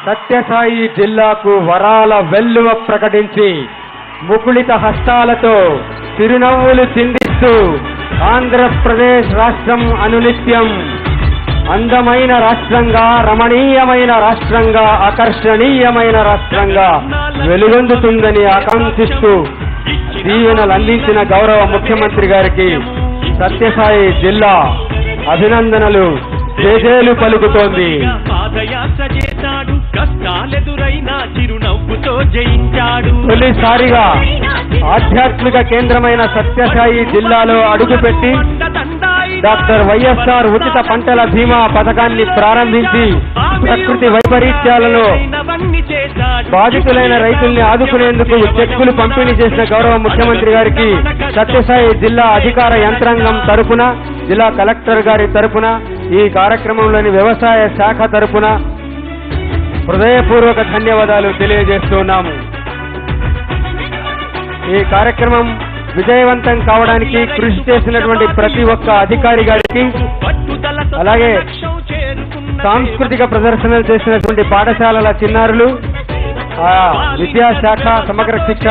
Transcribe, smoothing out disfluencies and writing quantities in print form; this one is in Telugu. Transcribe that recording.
సత్యసాయి జిల్లాకు వరాల వెల్లువ ప్రకటించి ముకుళిత హస్తాలతో చిరునవ్వులు చిందిస్తూ ఆంధ్రప్రదేశ్ రాష్ట్రం అనునిత్యం అందమైన రాష్ట్రంగా, రమణీయమైన రాష్ట్రంగా, ఆకర్షణీయమైన రాష్ట్రంగా వెలుగొందుతుందని ఆకాంక్షిస్తూ దీవెనలు అందించిన గౌరవ ముఖ్యమంత్రి గారికి సత్యసాయి జిల్లా అభినందనలు, జేజేలు పలుకుతోంది. తొలిసారిగా ఆధ్యాత్మిక కేంద్రమైన సత్యసాయి జిల్లాలో అడుగుపెట్టి డాక్టర్ వైఎస్ఆర్ ఉచిత పంటల బీమా పథకాన్ని ప్రారంభించి ప్రకృతి వైపరీత్యాలలో బాధితులైన రైతుల్ని ఆదుకునేందుకు చెక్కులు పంపిణీ చేసిన గౌరవ ముఖ్యమంత్రి గారికి సత్యసాయి జిల్లా అధికార యంత్రాంగం తరపున, జిల్లా కలెక్టర్ గారి తరపున, ఈ కార్యక్రమంలోని వ్యవసాయ శాఖ తరపున హృదయపూర్వక ధన్యవాదాలు తెలియజేస్తున్నాము. ఈ కార్యక్రమం విజయవంతం కావడానికి కృషి చేసినటువంటి ప్రతి ఒక్క అధికారి గారికి, అలాగే సాంస్కృతిక ప్రదర్శనలు చేసినటువంటి పాఠశాలల చిన్నారులు, విద్యాశాఖ, సమగ్ర శిక్ష